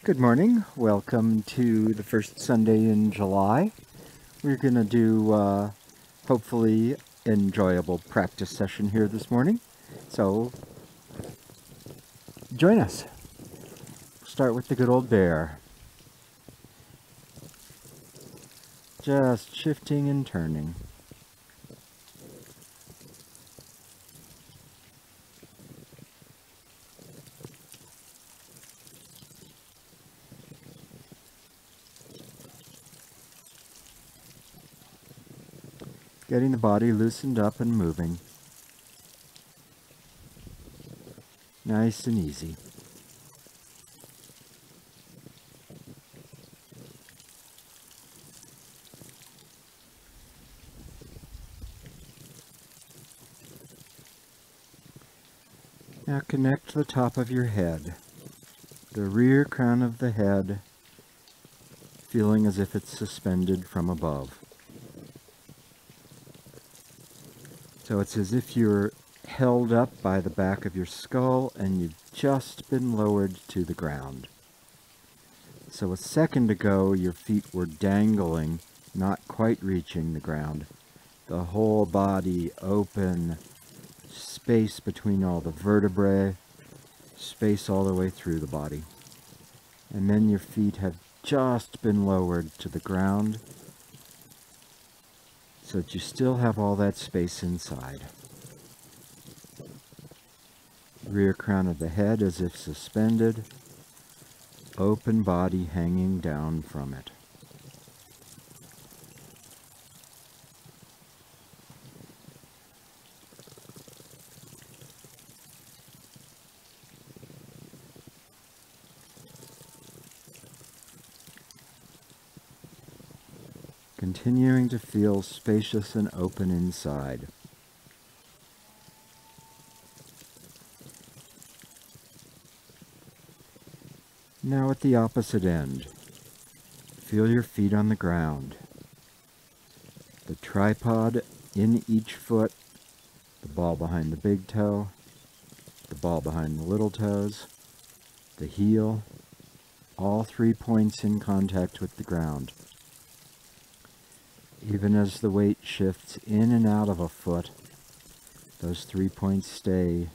Good morning. Welcome to the first Sunday in July. We're going to do hopefully enjoyable practice session here this morning. So join us. Start with the good old bear. Just shifting and turning. Getting the body loosened up and moving. Nice and easy. Now connect the top of your head, the rear crown of the head, feeling as if it's suspended from above. So it's as if you're held up by the back of your skull and you've just been lowered to the ground. So a second ago your feet were dangling, not quite reaching the ground. The whole body open, space between all the vertebrae, space all the way through the body. And then your feet have just been lowered to the ground, so that you still have all that space inside. Rear crown of the head as if suspended, open body hanging down from it. Continuing to feel spacious and open inside. Now at the opposite end, feel your feet on the ground. The tripod in each foot, the ball behind the big toe, the ball behind the little toes, the heel, all 3 points in contact with the ground. Even as the weight shifts in and out of a foot, those 3 points stay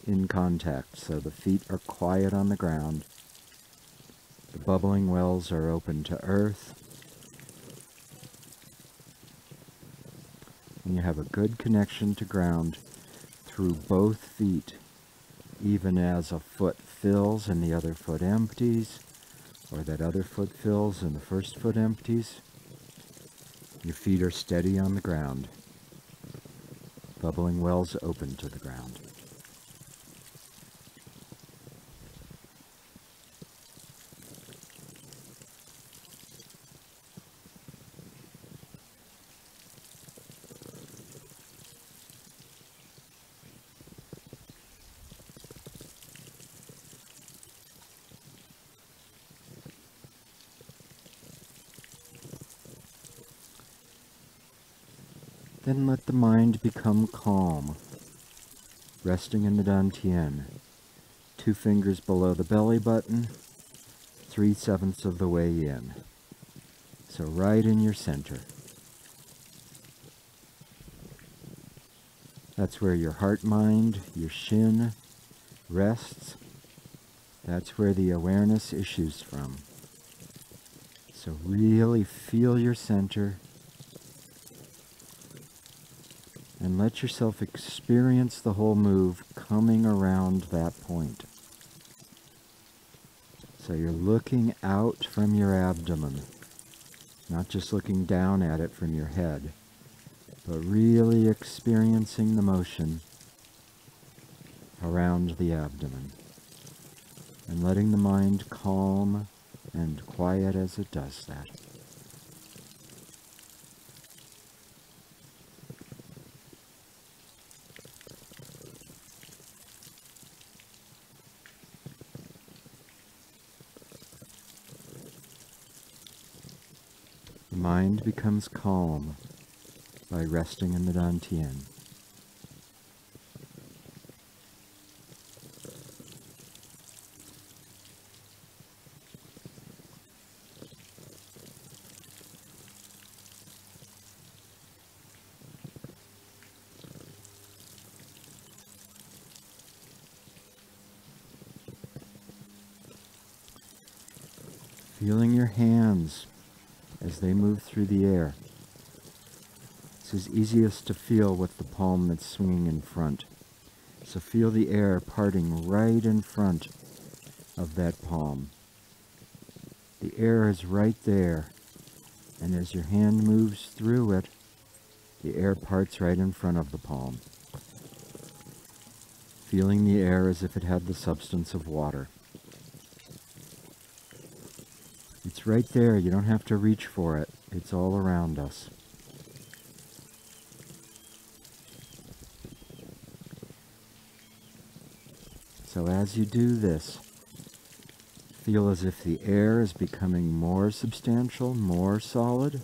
in contact, so the feet are quiet on the ground. The bubbling wells are open to earth. And you have a good connection to ground through both feet, even as a foot fills and the other foot empties, or that other foot fills and the first foot empties. Your feet are steady on the ground. Bubbling wells open to the ground. Then let the mind become calm, resting in the Dantian, 2 fingers below the belly button, 3/7 of the way in. So right in your center. That's where your heart mind, your shin, rests. That's where the awareness issues from. So really feel your center. And let yourself experience the whole move coming around that point. So you're looking out from your abdomen, not just looking down at it from your head, but really experiencing the motion around the abdomen, and letting the mind calm and quiet as it does that. The mind becomes calm by resting in the Dantian. Feeling your hands as they move through the air. This is easiest to feel with the palm that's swinging in front. So feel the air parting right in front of that palm. The air is right there, and as your hand moves through it, the air parts right in front of the palm. Feeling the air as if it had the substance of water. It's right there, you don't have to reach for it. It's all around us. So as you do this, feel as if the air is becoming more substantial, more solid,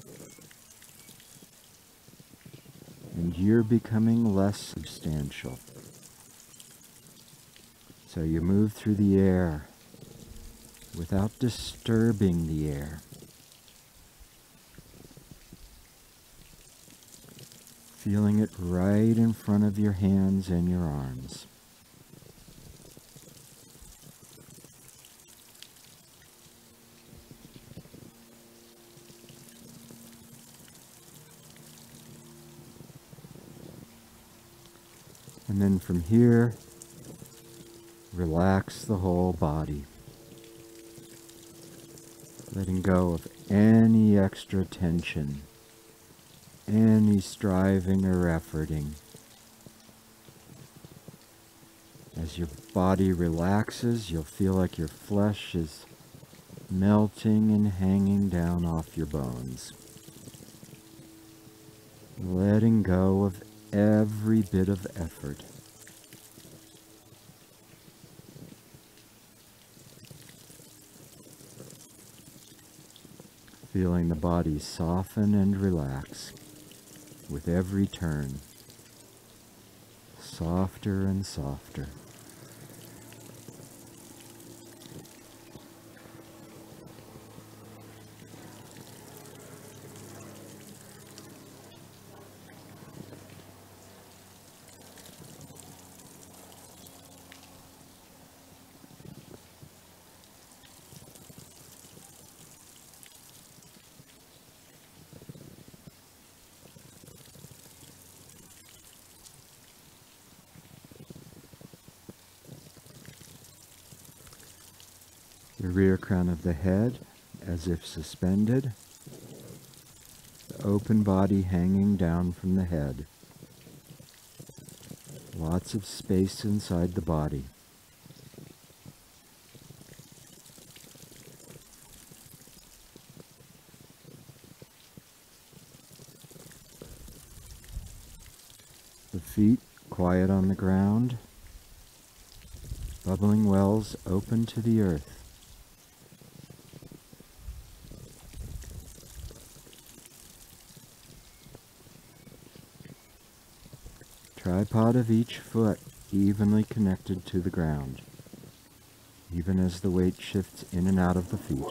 and you're becoming less substantial. So you move through the air without disturbing the air. Feeling it right in front of your hands and your arms. And then from here, relax the whole body. Letting go of any extra tension, any striving or efforting. As your body relaxes, you'll feel like your flesh is melting and hanging down off your bones. Letting go of every bit of effort. Feeling the body soften and relax with every turn. Softer and softer. The rear crown of the head as if suspended, the open body hanging down from the head. Lots of space inside the body. The feet quiet on the ground, bubbling wells open to the earth. Tripod of each foot evenly connected to the ground, even as the weight shifts in and out of the feet.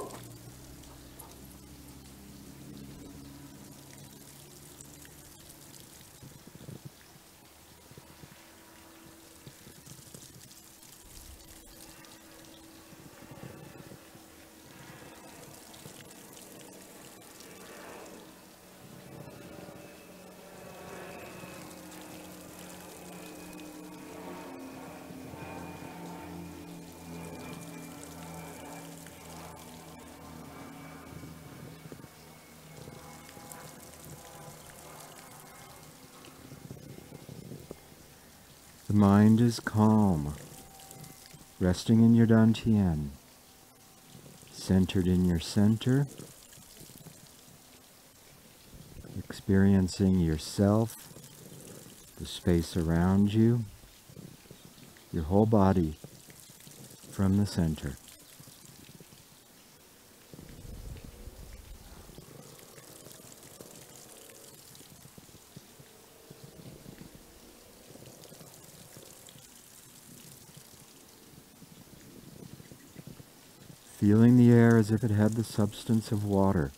The mind is calm, resting in your dantian, centered in your center, experiencing yourself, the space around you, your whole body from the center. Feeling the air as if it had the substance of water.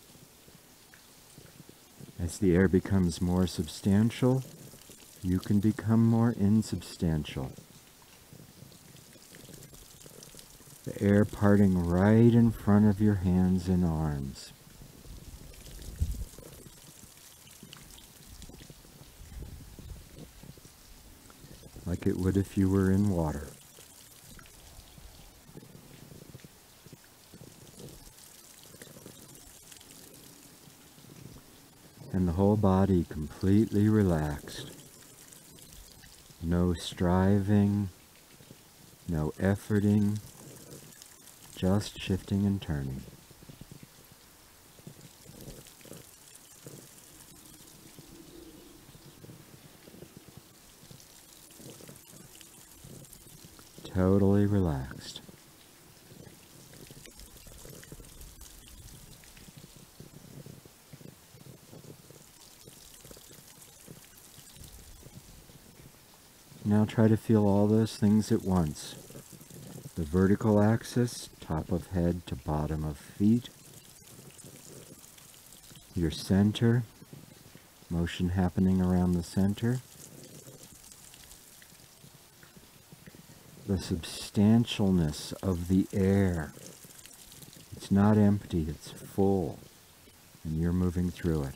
As the air becomes more substantial, you can become more insubstantial. The air parting right in front of your hands and arms. Like it would if you were in water. And the whole body completely relaxed. No striving, no efforting, just shifting and turning. Totally relaxed. Now try to feel all those things at once. The vertical axis, top of head to bottom of feet. Your center, motion happening around the center. The substantialness of the air. It's not empty, it's full, and you're moving through it.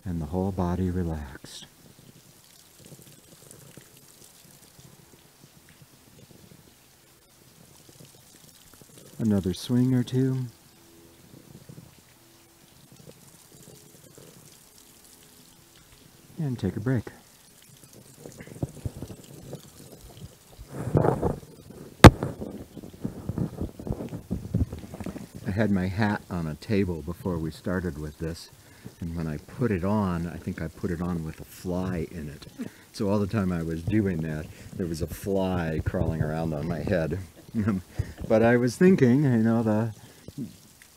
And the whole body relaxed. Another swing or two. And take a break. I had my hat on a table before we started with this, and when I put it on, I think I put it on with a fly in it. So all the time I was doing that, there was a fly crawling around on my head. But I was thinking, you know,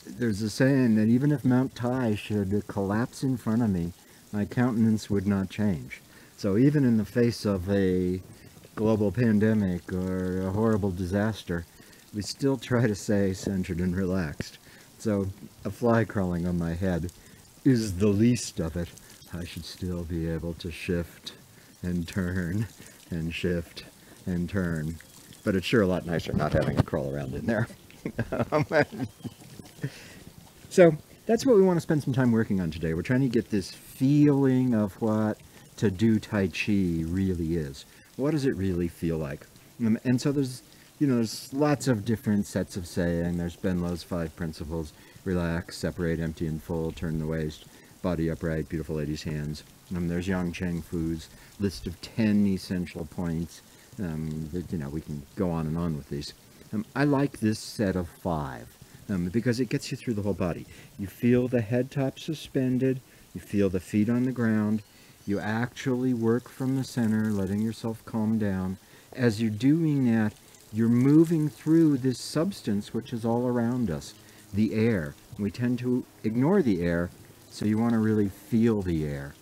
there's a saying that even if Mount Tai should collapse in front of me, my countenance would not change. So even in the face of a global pandemic or a horrible disaster, we still try to stay centered and relaxed. So a fly crawling on my head is the least of it. I should still be able to shift and turn and shift and turn. But it's sure a lot nicer not having to crawl around in there. So that's what we want to spend some time working on today. We're trying to get this feeling of what to do Tai Chi really is. What does it really feel like? And so there's lots of different sets of saying. There's Ben Lowe's 5 principles: relax, separate, empty and full, turn the waist, body upright, beautiful lady's hands. There's Yang Cheng Fu's list of 10 essential points. We can go on and on with these. I like this set of 5 because it gets you through the whole body. You feel the head top suspended, you feel the feet on the ground, you actually work from the center, letting yourself calm down. As you're doing that, you're moving through this substance which is all around us, the air. We tend to ignore the air, so you want to really feel the air.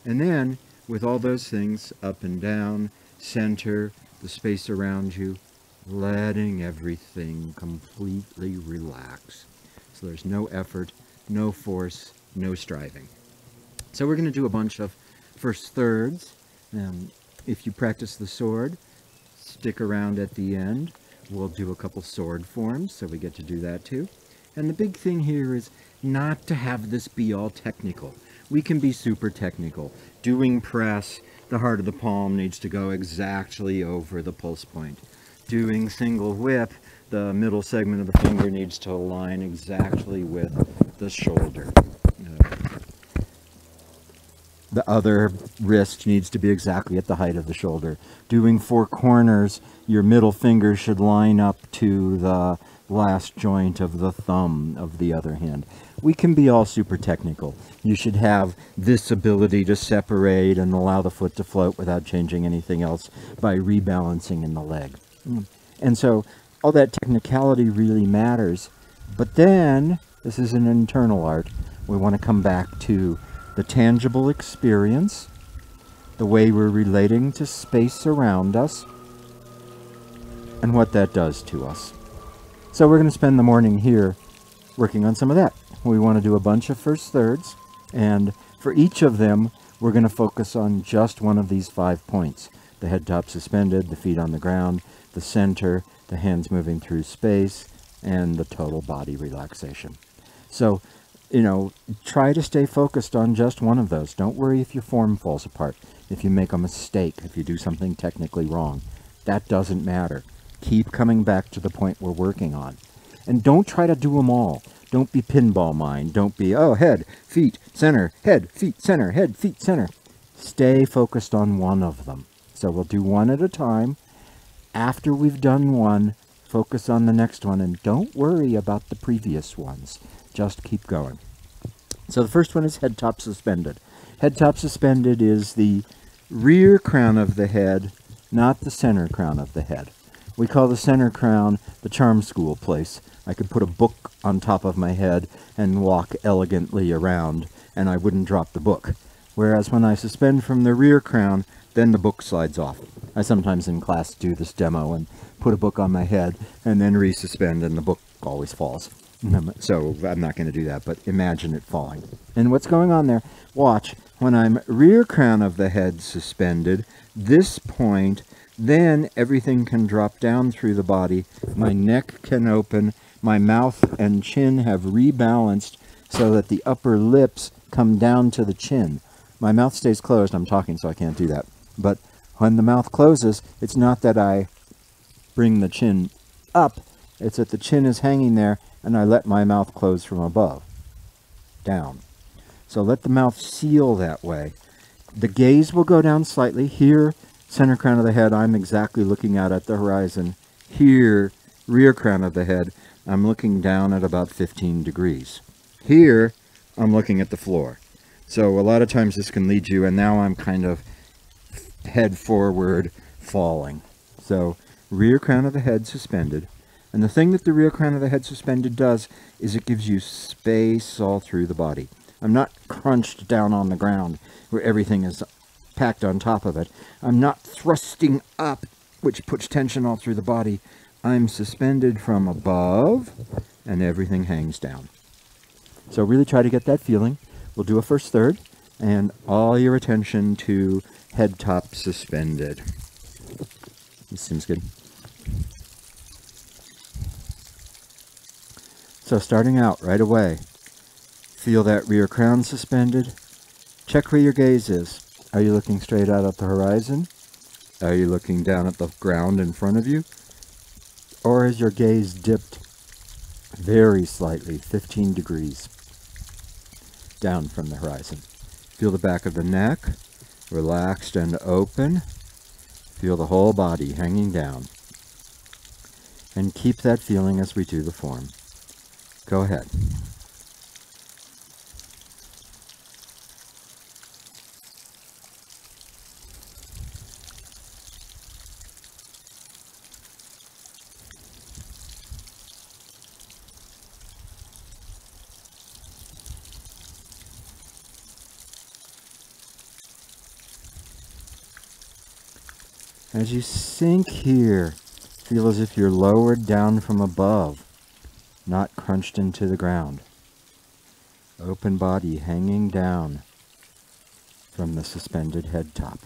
And then, with all those things, up and down, center, the space around you, letting everything completely relax. So there's no effort, no force, no striving. So we're going to do a bunch of first thirds. If you practice the sword, stick around at the end. We'll do a couple sword forms, so we get to do that too. And the big thing here is not to have this be all technical. We can be super technical. Doing press, the heart of the palm needs to go exactly over the pulse point. Doing single whip, the middle segment of the finger needs to align exactly with the shoulder. The other wrist needs to be exactly at the height of the shoulder. Doing 4 corners, your middle finger should line up to the last joint of the thumb of the other hand. We can be all super technical. You should have this ability to separate and allow the foot to float without changing anything else by rebalancing in the leg. And so all that technicality really matters. But then, this is an internal art. We want to come back to the tangible experience, the way we're relating to space around us, and what that does to us. So we're going to spend the morning here working on some of that. We want to do a bunch of first thirds, and for each of them, we're going to focus on just one of these 5 points. The the head top suspended, the feet on the ground, the center, the hands moving through space, and the total body relaxation. So, you know, try to stay focused on just one of those. Don't worry if your form falls apart, if you make a mistake, if you do something technically wrong. That doesn't matter. Keep coming back to the point we're working on. And don't try to do them all. Don't be pinball mind. Don't be, oh, head, feet, center, head, feet, center, head, feet, center. Stay focused on one of them. So we'll do one at a time. After we've done one, focus on the next one, and don't worry about the previous ones. Just keep going. So the first one is head top suspended. Head top suspended is the rear crown of the head, not the center crown of the head. We call the center crown the charm school place. I could put a book on top of my head and walk elegantly around, and I wouldn't drop the book. Whereas when I suspend from the rear crown, then the book slides off. I sometimes in class do this demo and put a book on my head and then resuspend, and the book always falls. So I'm not going to do that, but imagine it falling. And what's going on there? Watch. When I'm rear crown of the head suspended, this point, then everything can drop down through the body. My neck can open. My mouth and chin have rebalanced so that the upper lips come down to the chin. My mouth stays closed. I'm talking, so I can't do that. But when the mouth closes, it's not that I bring the chin up. It's that the chin is hanging there, and I let my mouth close from above, down. So let the mouth seal that way. The gaze will go down slightly. Here, center crown of the head, I'm exactly looking out at the horizon. Here, rear crown of the head, I'm looking down at about 15 degrees. Here, I'm looking at the floor. So a lot of times this can lead you, and now I'm kind of head forward falling. So rear crown of the head suspended. And the thing that the rear crown of the head suspended does is it gives you space all through the body. I'm not crunched down on the ground where everything is packed on top of it. I'm not thrusting up, which puts tension all through the body. I'm suspended from above, and everything hangs down. So really try to get that feeling. We'll do a first third, and all your attention to head top suspended. This seems good. So starting out right away, feel that rear crown suspended. Check where your gaze is. Are you looking straight out at the horizon? Are you looking down at the ground in front of you? Or is your gaze dipped very slightly, 15 degrees, down from the horizon? Feel the back of the neck, relaxed and open. Feel the whole body hanging down. And keep that feeling as we do the form. Go ahead. As you sink here, feel as if you're lowered down from above, not crunched into the ground. Open body hanging down from the suspended head top.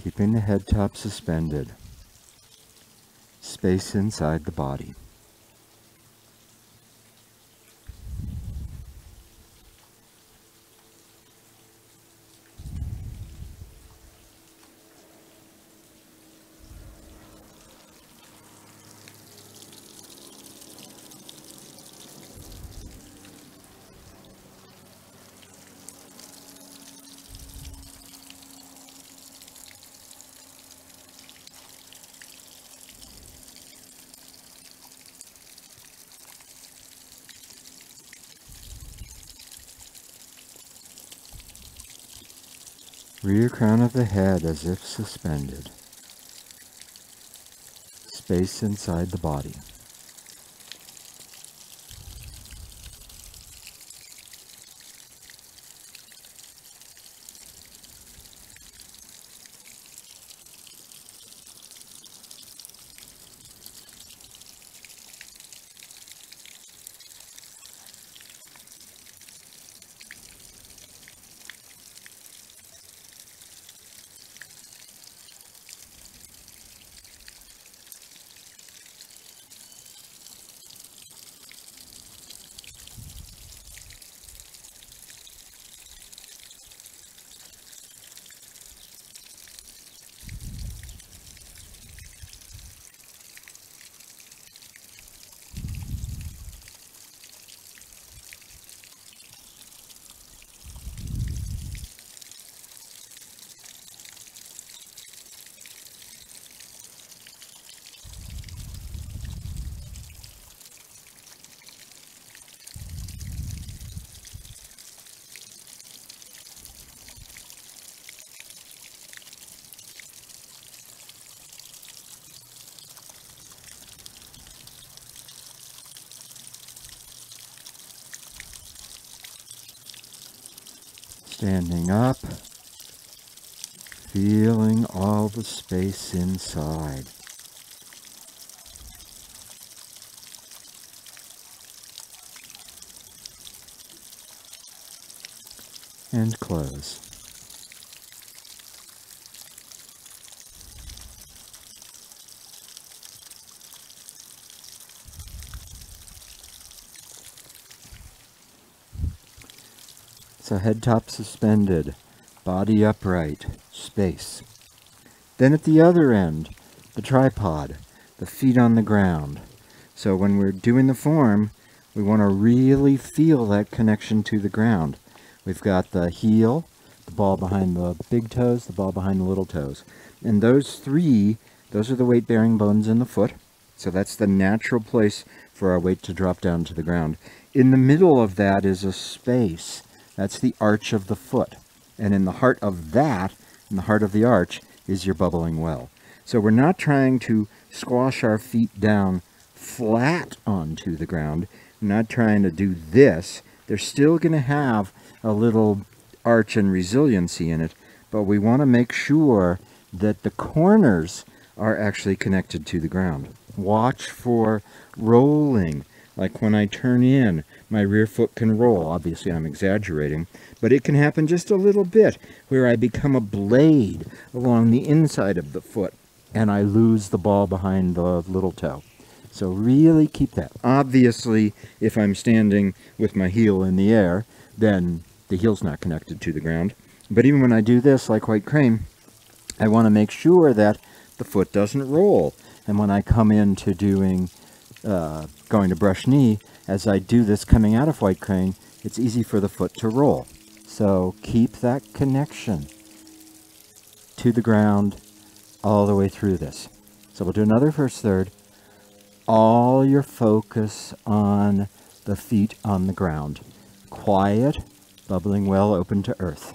Keeping the head top suspended. Space inside the body. Rear crown of the head as if suspended. Space inside the body. Standing up, feeling all the space inside. And close. So head top suspended, body upright, space. Then at the other end, the tripod, the feet on the ground. So when we're doing the form, we want to really feel that connection to the ground. We've got the heel, the ball behind the big toes, the ball behind the little toes. And those three, those are the weight-bearing bones in the foot. So that's the natural place for our weight to drop down to the ground. In the middle of that is a space. That's the arch of the foot. And in the heart of that, in the heart of the arch, is your bubbling well. So we're not trying to squash our feet down flat onto the ground. We're not trying to do this. They're still going to have a little arch and resiliency in it, but we want to make sure that the corners are actually connected to the ground. Watch for rolling. Like when I turn in, my rear foot can roll. Obviously, I'm exaggerating, but it can happen just a little bit where I become a blade along the inside of the foot and I lose the ball behind the little toe. So really keep that. Obviously, if I'm standing with my heel in the air, then the heel's not connected to the ground. But even when I do this, like white crane, I want to make sure that the foot doesn't roll. And when I come into doing going to brush knee, as I do this coming out of white crane, it's easy for the foot to roll. So keep that connection to the ground all the way through this. So we'll do another first third. All your focus on the feet on the ground. Quiet, bubbling well, open to earth.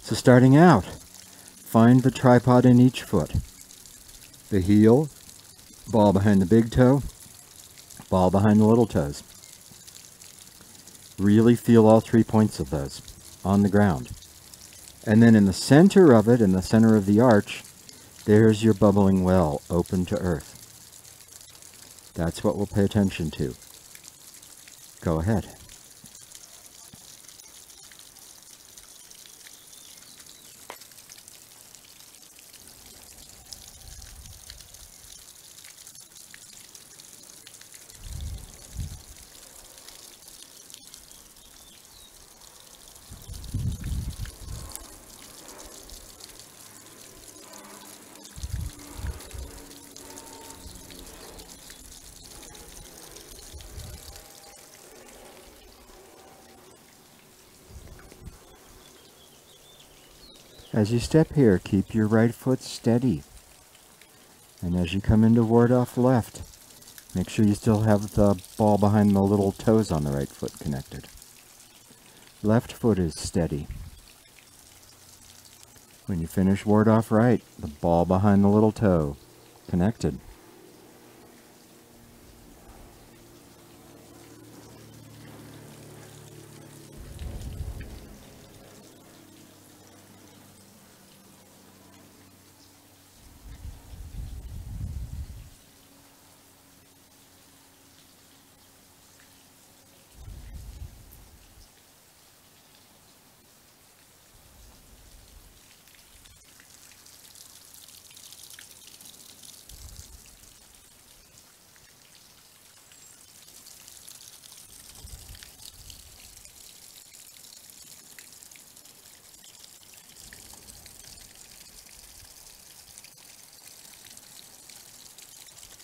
So starting out, find the tripod in each foot. The heel, ball behind the big toe, ball behind the little toes. Really feel all 3 points of those on the ground. And then in the center of it, in the center of the arch, there's your bubbling well, open to earth. That's what we'll pay attention to. Go ahead. As you step here, keep your right foot steady. And as you come into ward off left, make sure you still have the ball behind the little toes on the right foot connected. Left foot is steady. When you finish ward off right, the ball behind the little toe connected.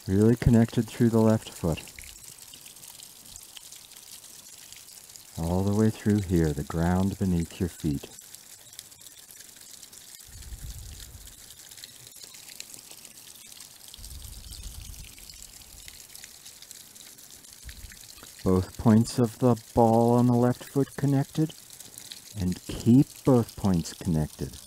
Really connected through the left foot. All the way through here, the ground beneath your feet. Both points of the ball on the left foot connected, and keep both points connected.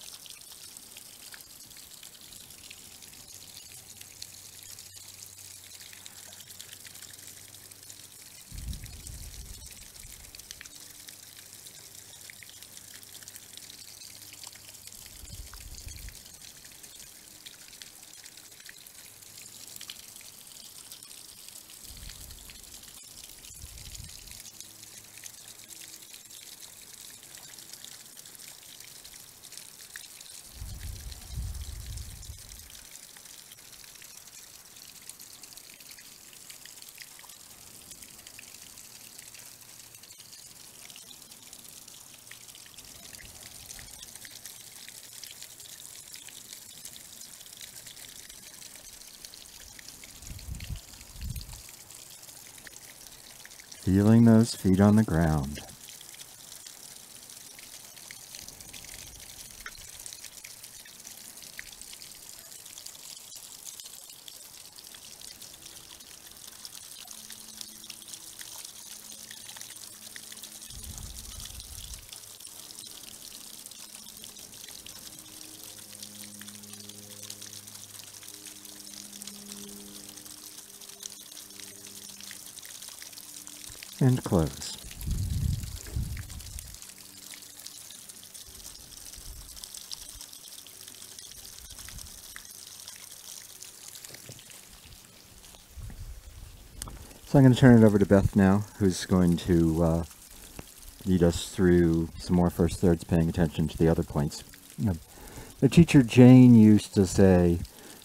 Feeling those feet on the ground. And close. So I'm going to turn it over to Beth now, who's going to lead us through some more first thirds, paying attention to the other points. The teacher Jane used to say,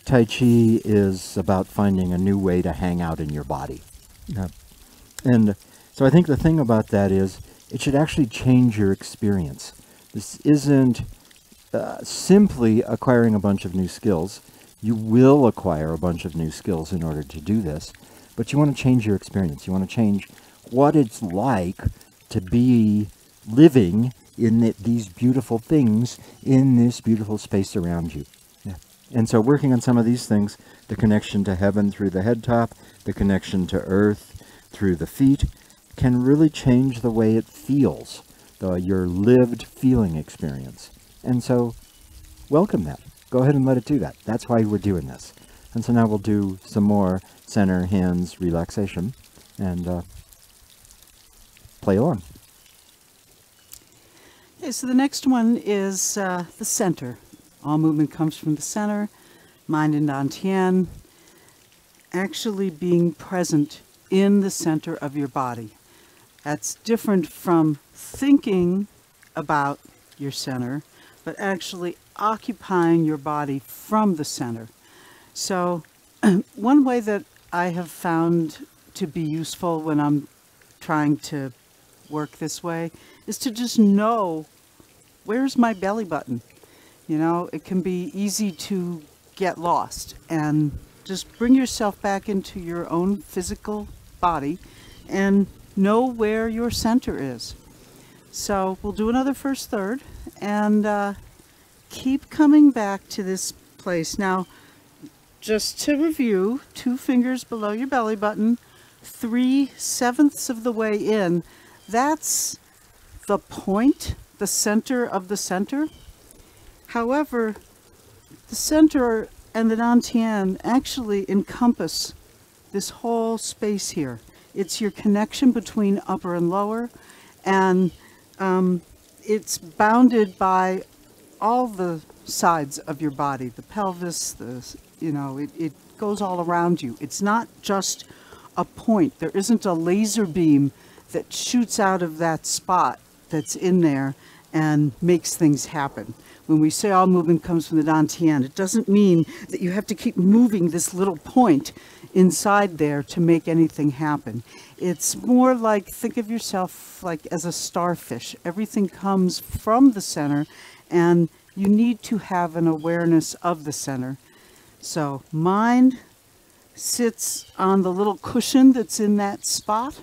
Tai Chi is about finding a new way to hang out in your body. And so I think the thing about that is it should actually change your experience. This isn't simply acquiring a bunch of new skills. You will acquire a bunch of new skills in order to do this, but you want to change your experience. You want to change what it's like to be living in these beautiful things in this beautiful space around you. And so working on some of these things, the connection to heaven through the head top, the connection to earth through the feet, can really change the way it feels, your lived feeling experience. And so welcome that. Go ahead and let it do that. That's why we're doing this. And so now we'll do some more center, hands, relaxation, and play along. Okay, so the next one is the center. All movement comes from the center, mind and dantian, actually being present in the center of your body. That's different from thinking about your center, but actually occupying your body from the center. So one way that I have found to be useful when I'm trying to work this way is to just know, where's my belly button? You know, it can be easy to get lost, and just bring yourself back into your own physical body and know where your center is. So we'll do another first third and keep coming back to this place. Now, just to review, 2 fingers below your belly button, 3/7 of the way in. That's the point, the center of the center. However, the center and the dantian actually encompass this whole space here. It's your connection between upper and lower, and it's bounded by all the sides of your body, the pelvis, it goes all around you. It's not just a point. There isn't a laser beam that shoots out of that spot that's in there and makes things happen. When we say all movement comes from the dantian, it doesn't mean that you have to keep moving this little point inside there to make anything happen. It's more like, think of yourself like as a starfish. Everything comes from the center, and you need to have an awareness of the center. So mind sits on the little cushion that's in that spot,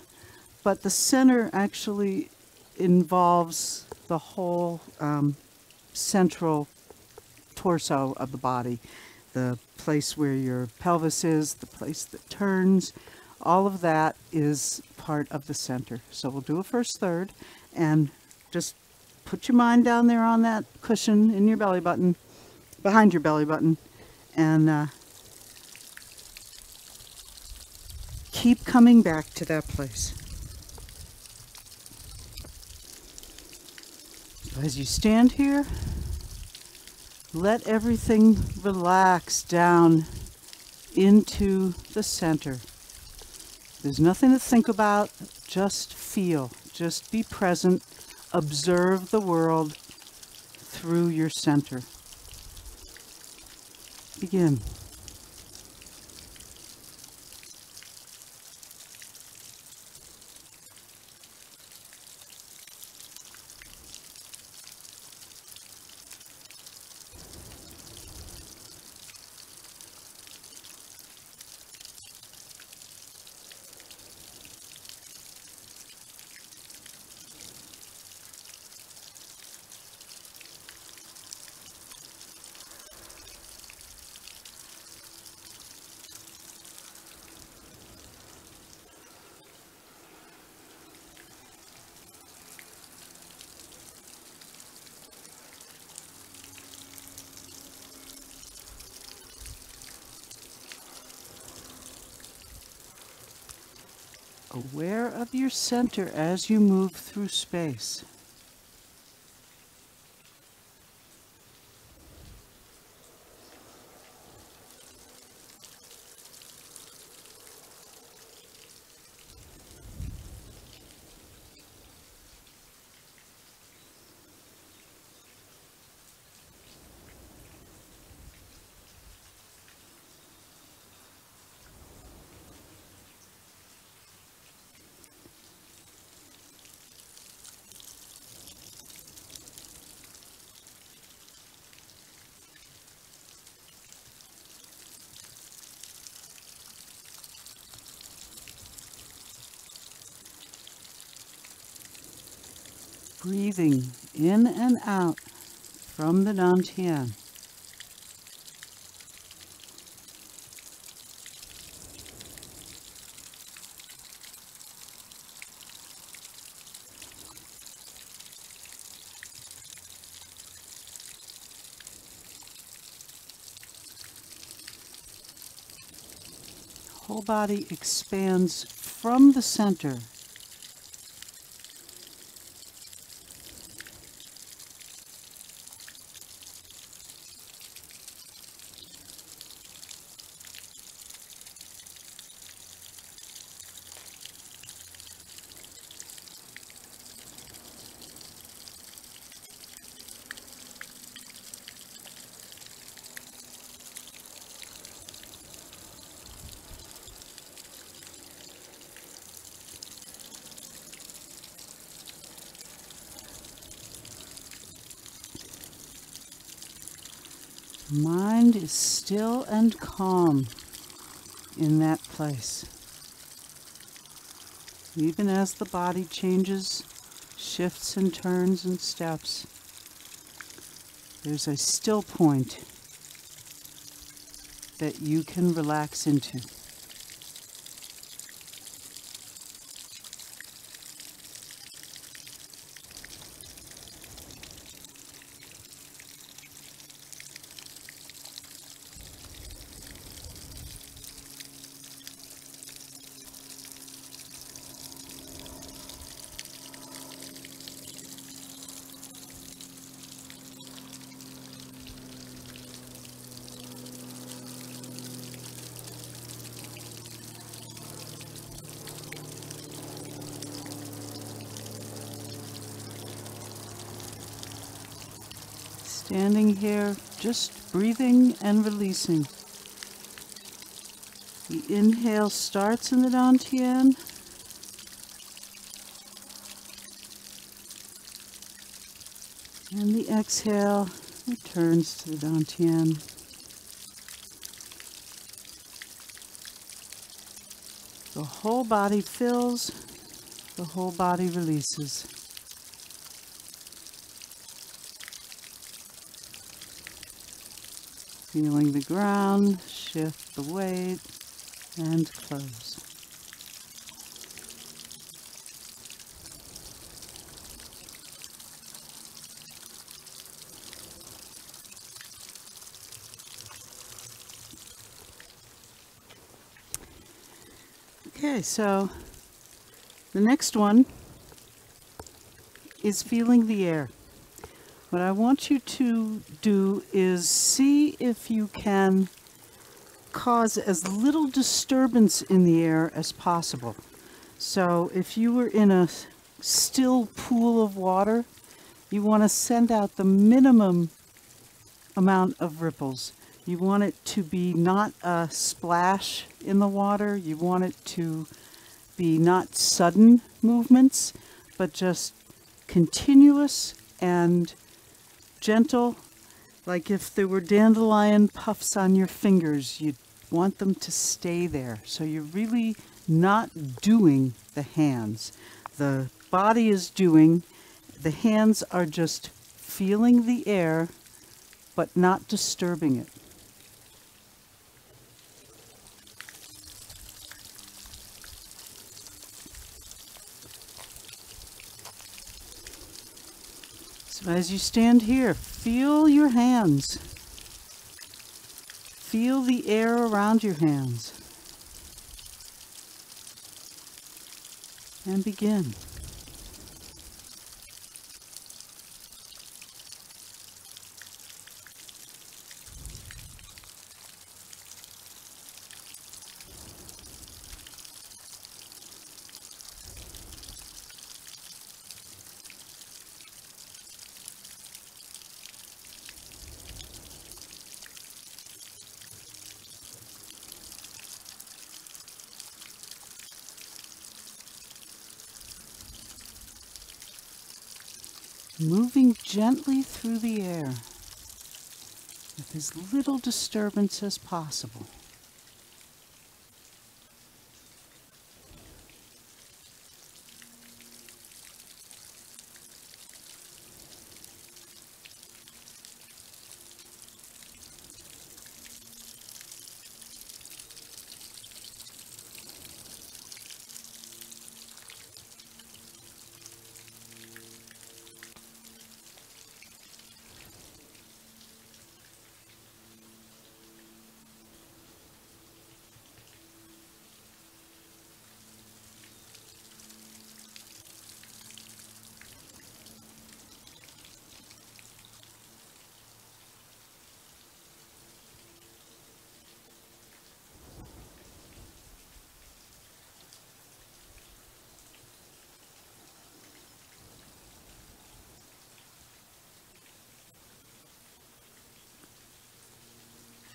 but the center actually involves the whole central torso of the body, the place where your pelvis is, the place that turns, all of that is part of the center. So we'll do a first third, and just put your mind down there on that cushion in your belly button, behind your belly button, and keep coming back to that place. As you stand here, let everything relax down into the center. There's nothing to think about, just feel, just be present, observe the world through your center. Begin. aware of your center as you move through space. Breathing in and out from the dantian. Whole body expands from the center. Mind is still and calm in that place. Even as the body changes, shifts and turns and steps, there's a still point that you can relax into. Standing here, just breathing and releasing. The inhale starts in the dantian. And the exhale returns to the dantian. The whole body fills, the whole body releases. Feeling the ground, shift the weight, and close. Okay, so the next one is feeling the air. What I want you to do is see if you can cause as little disturbance in the air as possible. So if you were in a still pool of water, you want to send out the minimum amount of ripples. You want it to be not a splash in the water. You want it to be not sudden movements, but just continuous and gentle, like if there were dandelion puffs on your fingers, you'd want them to stay there. So you're really not doing the hands. The body is doing, the hands are just feeling the air, but not disturbing it. So as you stand here, feel your hands. Feel the air around your hands. and begin. Moving gently through the air with as little disturbance as possible.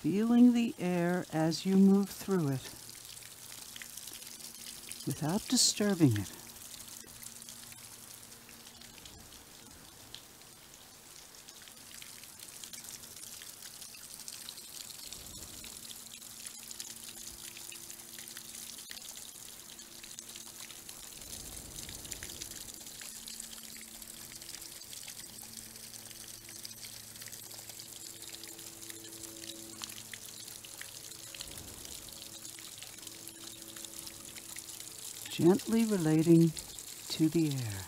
Feeling the air as you move through it without disturbing it. Gently relating to the air.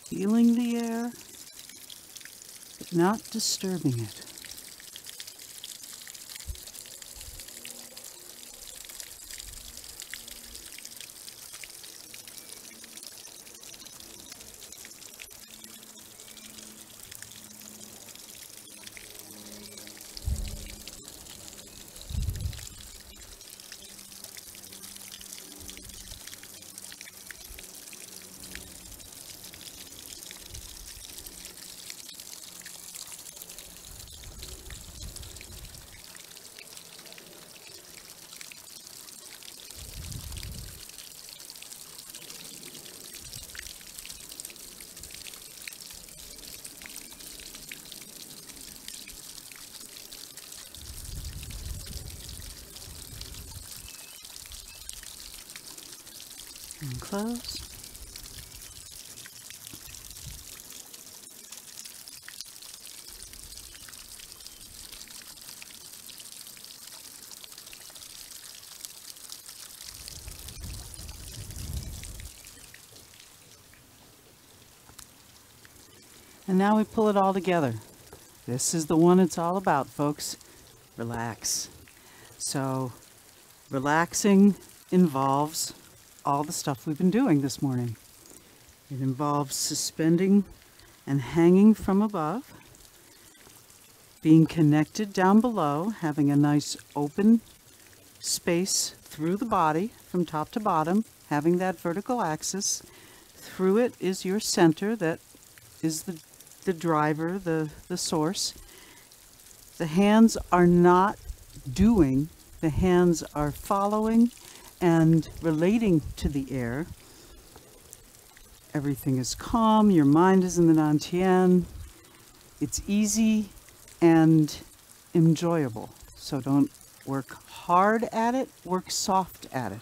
Feeling the air, but not disturbing it. And close. And now we pull it all together. This is the one it's all about, folks. relax. So relaxing involves all the stuff we've been doing this morning. It involves suspending and hanging from above, being connected down below, having a nice open space through the body from top to bottom, having that vertical axis. Through it is your center that is the driver, the source. The hands are not doing, the hands are following and relating to the air. Everything is calm, your mind is in the Dantian. It's easy and enjoyable. So don't work hard at it, work soft at it.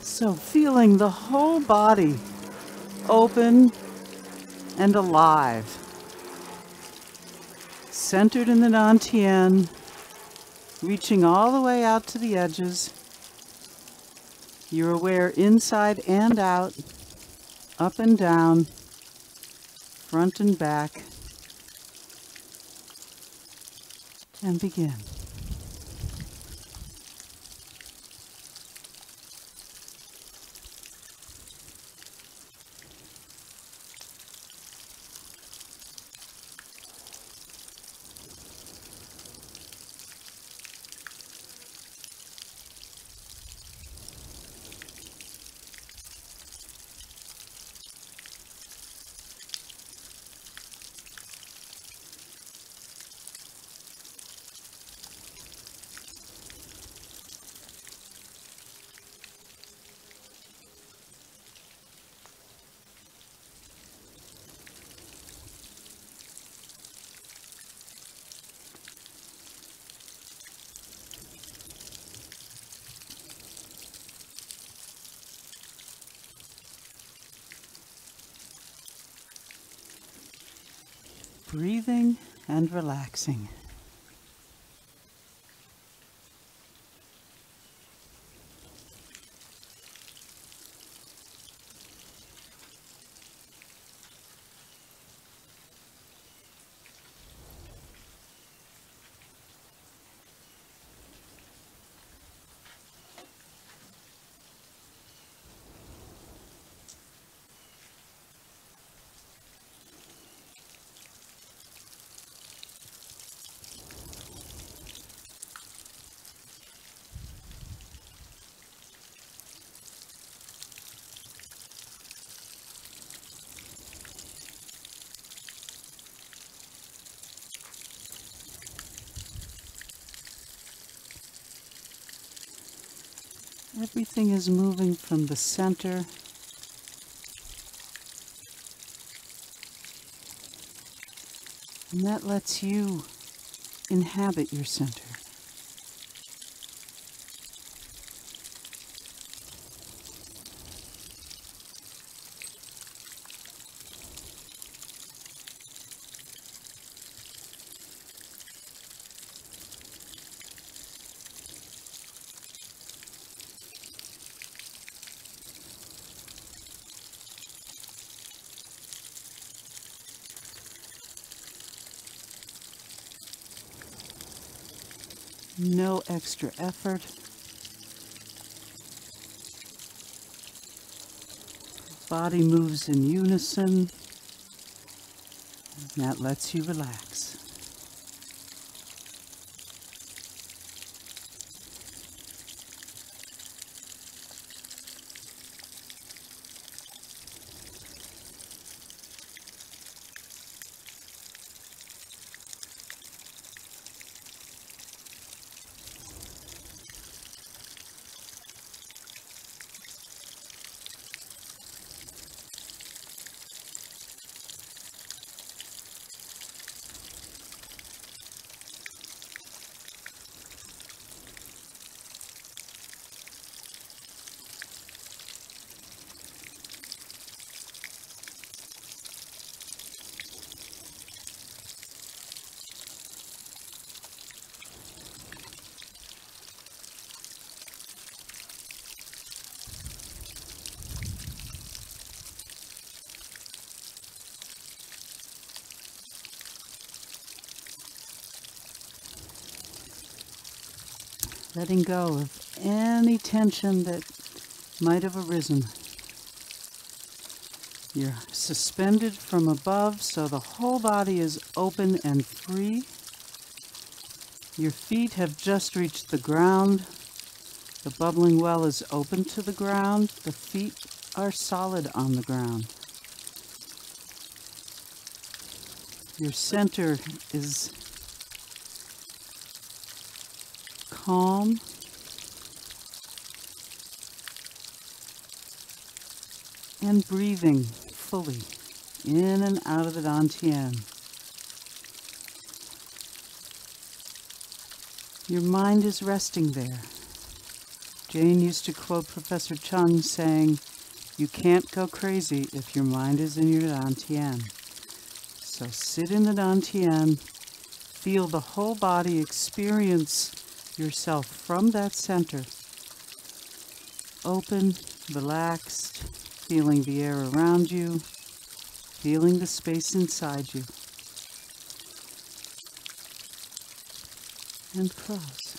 So feeling the whole body open and alive. Centered in the Dantian, reaching all the way out to the edges. You're aware inside and out, up and down, front and back. And begin. Breathing and relaxing. Everything is moving from the center. And that lets you inhabit your center. No extra effort. Body moves in unison, and that lets you relax. letting go of any tension that might have arisen. You're suspended from above, so the whole body is open and free. Your feet have just reached the ground. The bubbling well is open to the ground. The feet are solid on the ground. Your center is calm. And breathing fully in and out of the Dantian. Your mind is resting there. Jane used to quote Professor Chung saying, "You can't go crazy if your mind is in your Dantian." So sit in the Dantian, feel the whole body, experience yourself from that center. Open, relaxed, feeling the air around you, feeling the space inside you. And close.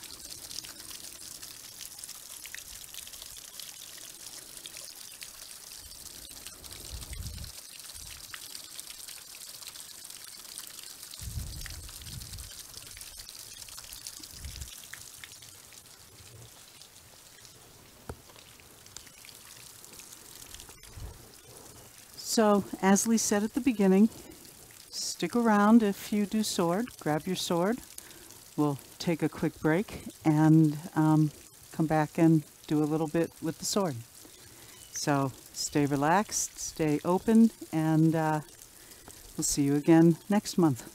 So, as Lee said at the beginning, stick around if you do sword. Grab your sword. We'll take a quick break and come back and do a little bit with the sword. So, stay relaxed, stay open, and we'll see you again next month.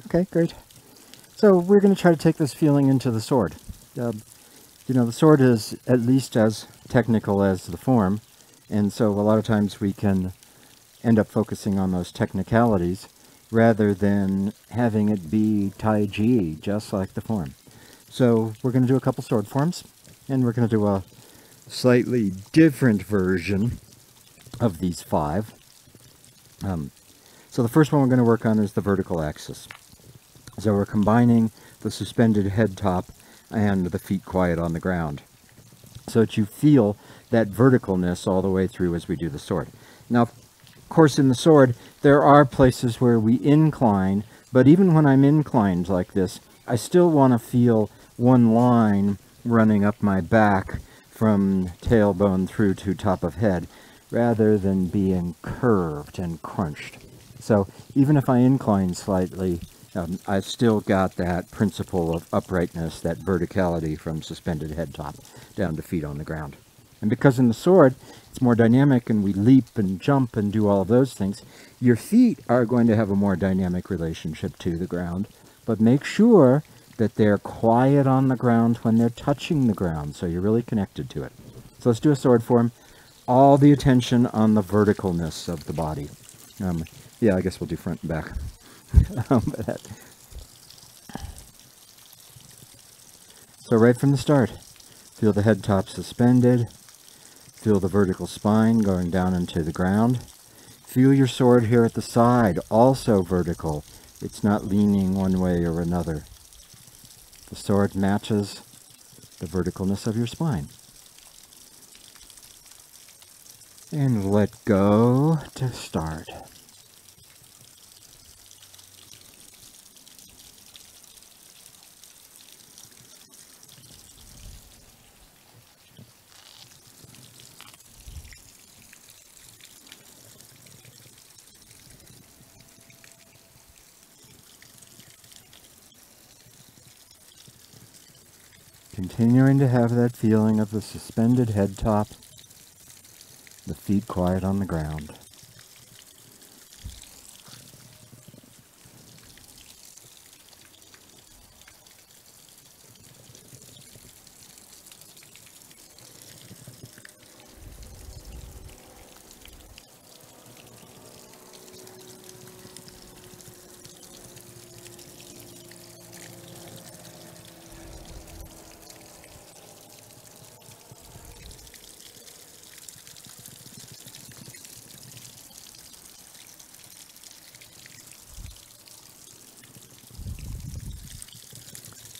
Okay, great. So we're going to try to take this feeling into the sword. The sword is at least as technical as the form, and so a lot of times we can end up focusing on those technicalities rather than having it be Taiji, just like the form. So we're going to do a couple sword forms, and we're going to do a slightly different version of these 5. So the first one we're going to work on is the vertical axis. So we're combining the suspended head top and the feet quiet on the ground, so that you feel that verticalness all the way through as we do the sword. Now, of course, in the sword, there are places where we incline, but even when I'm inclined like this, I still want to feel one line running up my back from tailbone through to top of head, rather than being curved and crunched. So even if I incline slightly, I've still got that principle of uprightness, that verticality from suspended head top down to feet on the ground. And because in the sword, it's more dynamic and we leap and jump and do all of those things, your feet are going to have a more dynamic relationship to the ground. But make sure that they're quiet on the ground when they're touching the ground, so you're really connected to it. So let's do a sword form. All the attention on the verticalness of the body. Yeah, I guess we'll do front and back. So right from the start, feel the head top suspended. Feel the vertical spine going down into the ground. Feel your sword here at the side, also vertical. It's not leaning one way or another. The sword matches the verticalness of your spine. And let go to start. Continuing to have that feeling of the suspended head top, the feet quiet on the ground.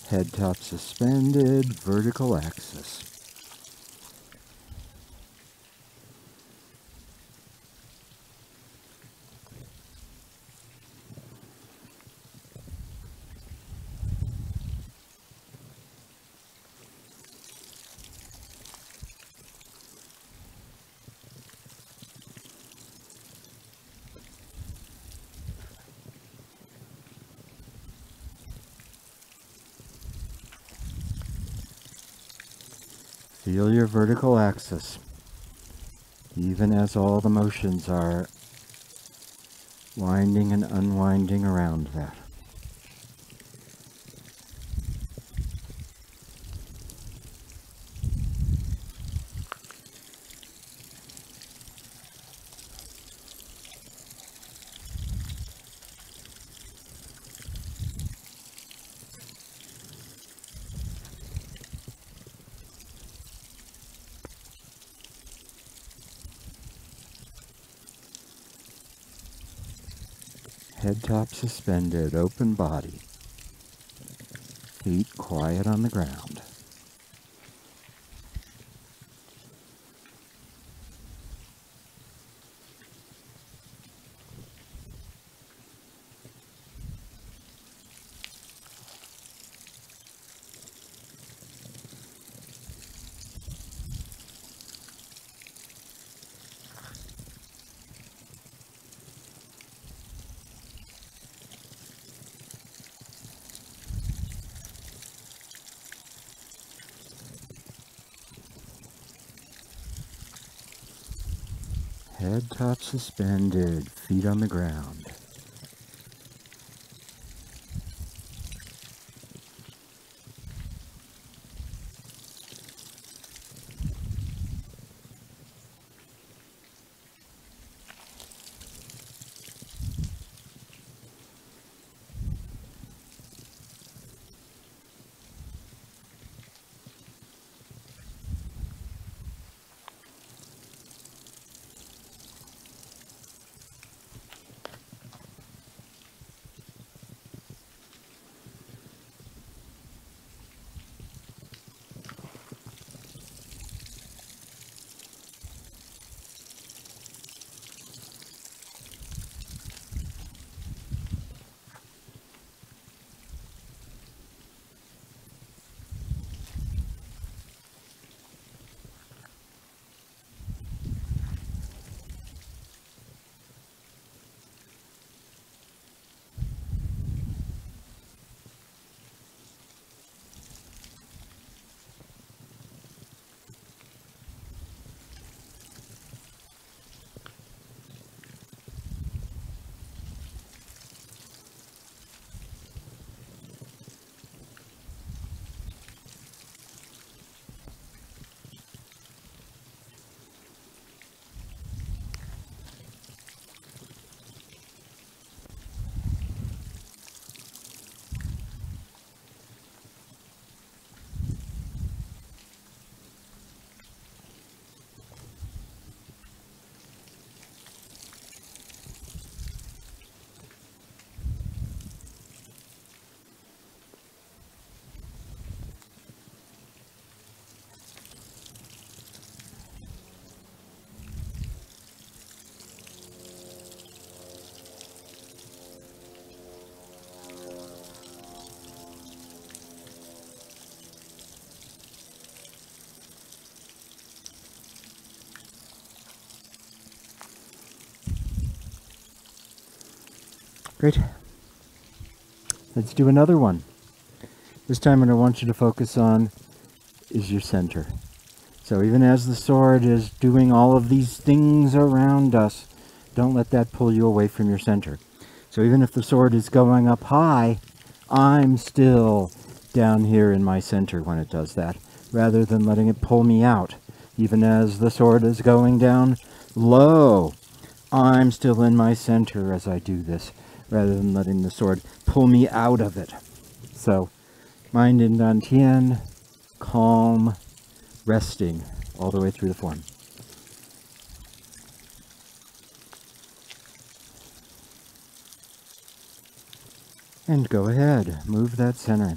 Head top suspended, vertical axis. Feel your vertical axis, even as all the motions are winding and unwinding around that. Head top suspended, open body. Feet quiet on the ground. Head top suspended, feet on the ground. Great. Let's do another one. This time what I want you to focus on is your center. So even as the sword is doing all of these things around us, don't let that pull you away from your center. So even if the sword is going up high, I'm still down here in my center when it does that, rather than letting it pull me out. Even as the sword is going down low, I'm still in my center as I do this, rather than letting the sword pull me out of it. So, mind in Dantian, calm, resting all the way through the form. And go ahead, move that center.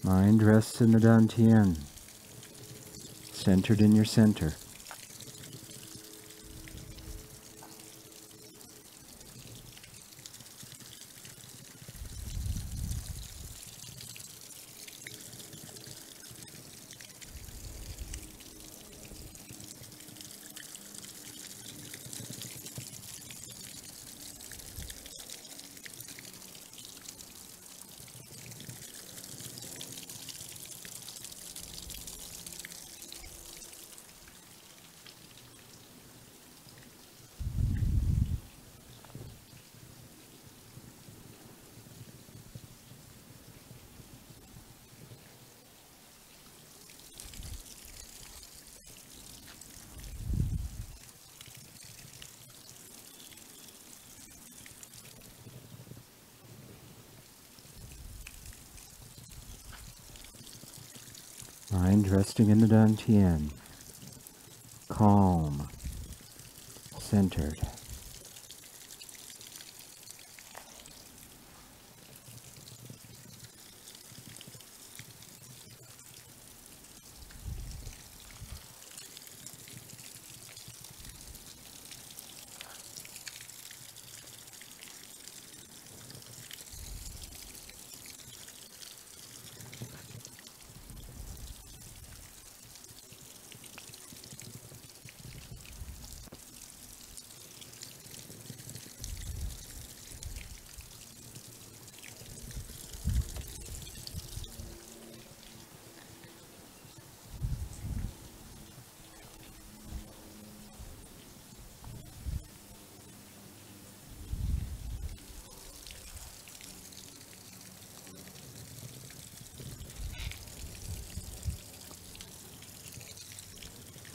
Mind rests in the Dantian, centered in your center. Mind resting in the Dantian, calm, centered.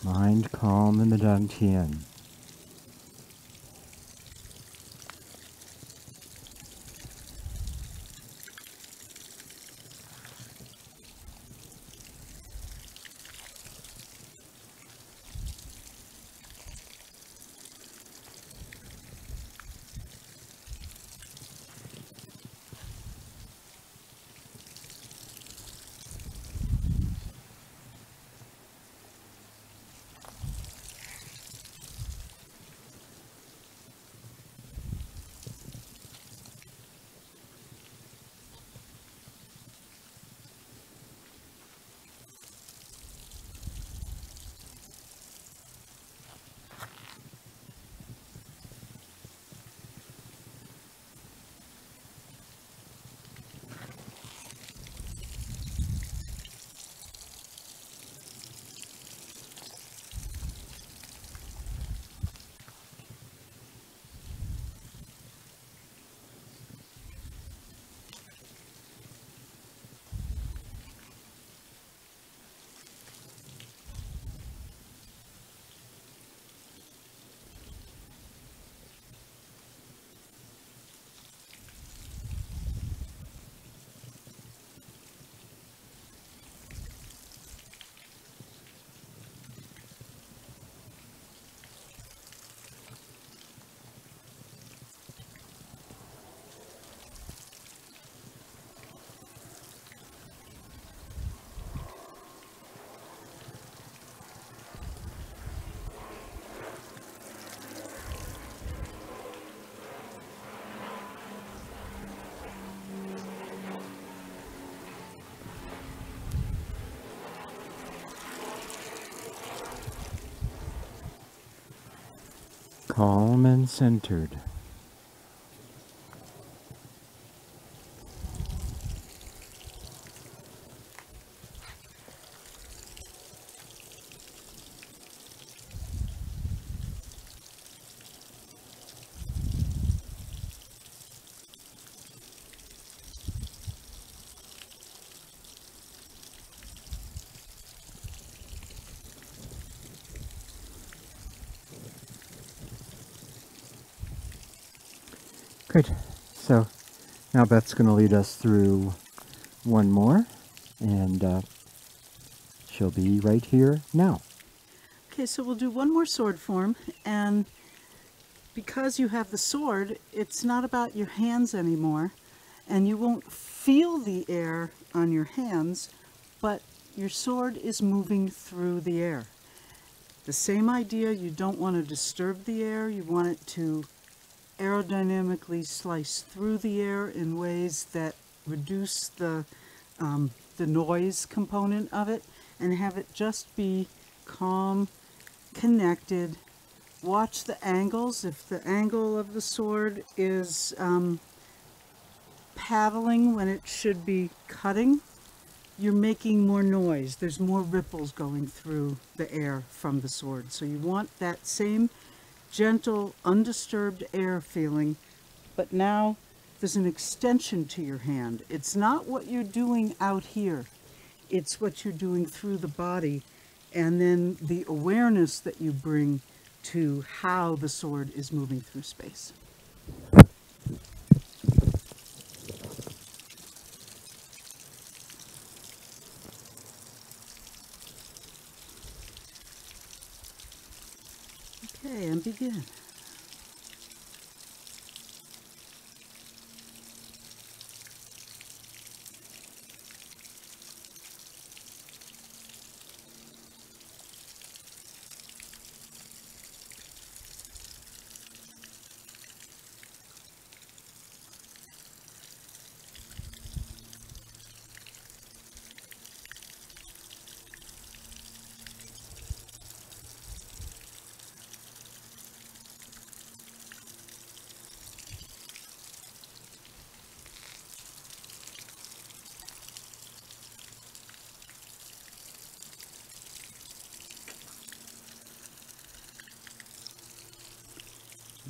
Mind calm in the Dantian. calm and centered. Great. So now Beth's going to lead us through one more, and she'll be right here now. Okay, so we'll do one more sword form, and because you have the sword, it's not about your hands anymore, and you won't feel the air on your hands, but your sword is moving through the air. The same idea, you don't want to disturb the air, you want it to aerodynamically slice through the air in ways that reduce the noise component of it, and have it just be calm, connected. Watch the angles. If the angle of the sword is paddling when it should be cutting, you're making more noise. There's more ripples going through the air from the sword. So you want that same gentle, undisturbed air feeling, but now there's an extension to your hand. It's not what you're doing out here. It's what you're doing through the body, and then the awareness that you bring to how the sword is moving through space. Okay, and begin.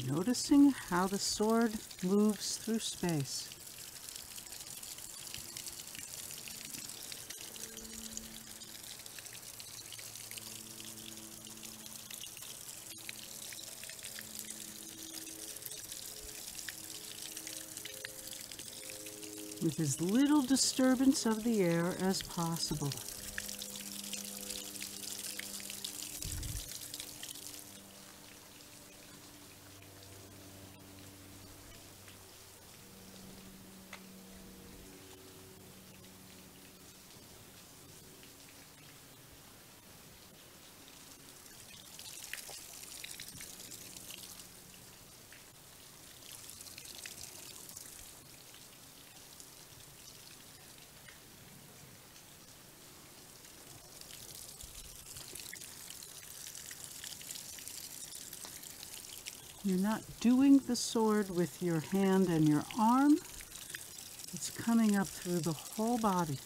Noticing how the sword moves through space. With as little disturbance of the air as possible. You're not doing the sword with your hand and your arm. It's coming up through the whole body.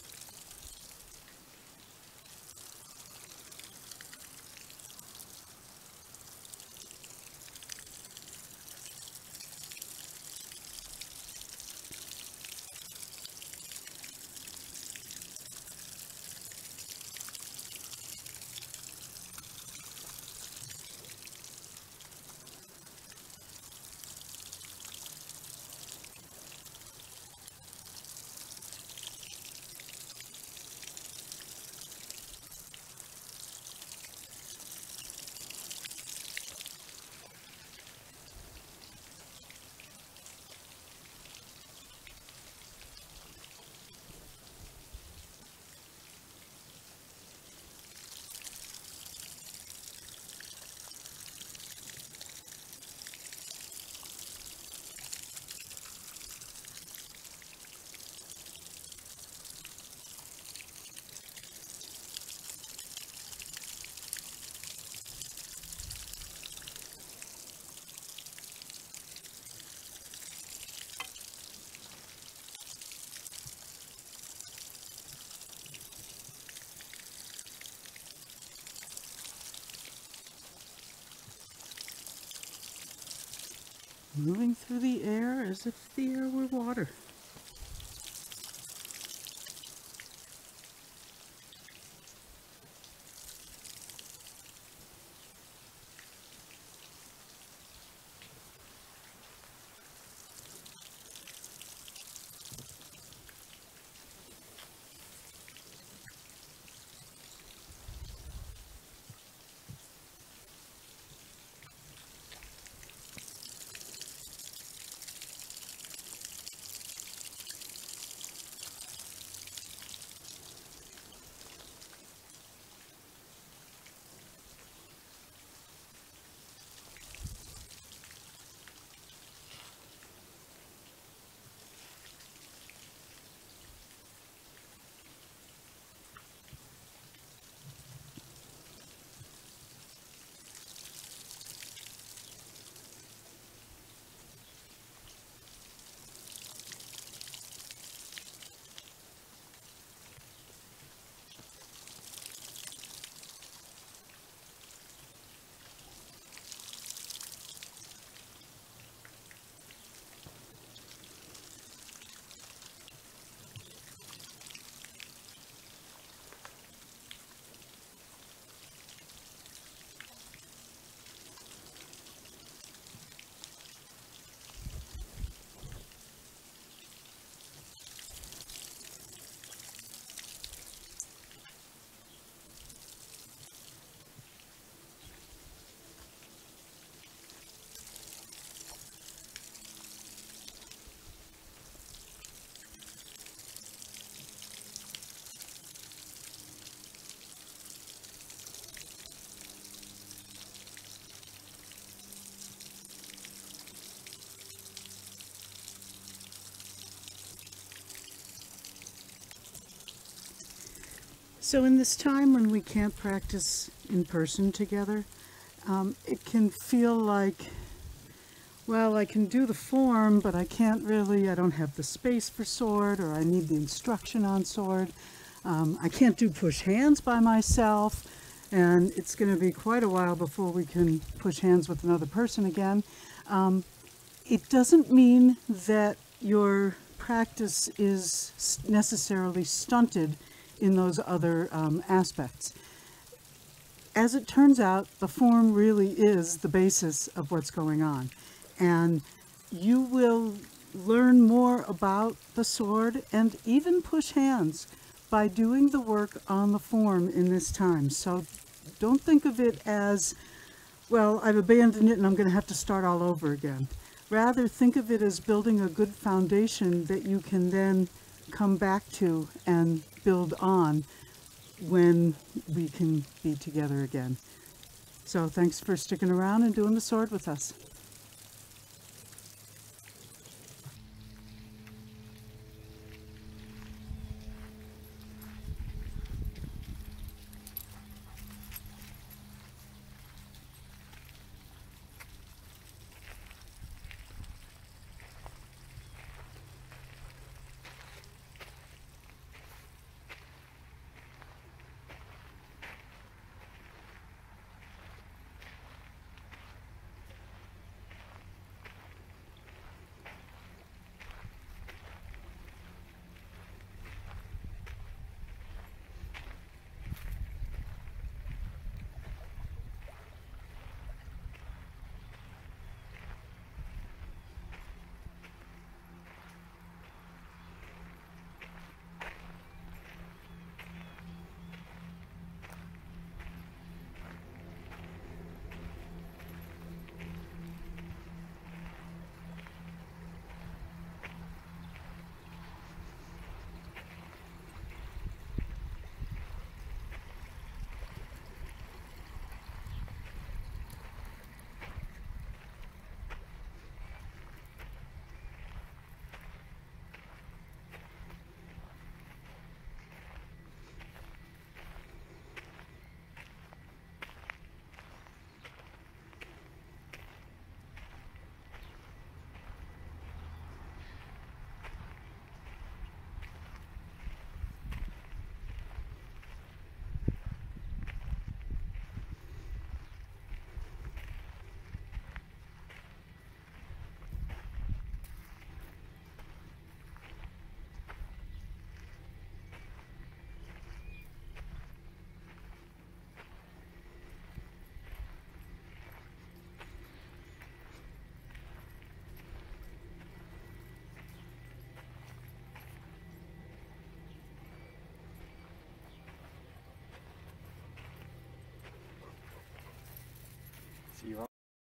moving through the air as if the air were water. So in this time when we can't practice in person together, it can feel like, well, I can do the form, but I don't have the space for sword, or I need the instruction on sword. I can't do push hands by myself, and it's going to be quite a while before we can push hands with another person again. It doesn't mean that your practice is necessarily stunted in those other aspects. As it turns out, the form really is the basis of what's going on. And you will learn more about the sword and even push hands by doing the work on the form in this time. So don't think of it as, well, I've abandoned it and I'm going to have to start all over again. Rather, think of it as building a good foundation that you can then come back to and build on when we can be together again. So thanks for sticking around and doing the sword with us.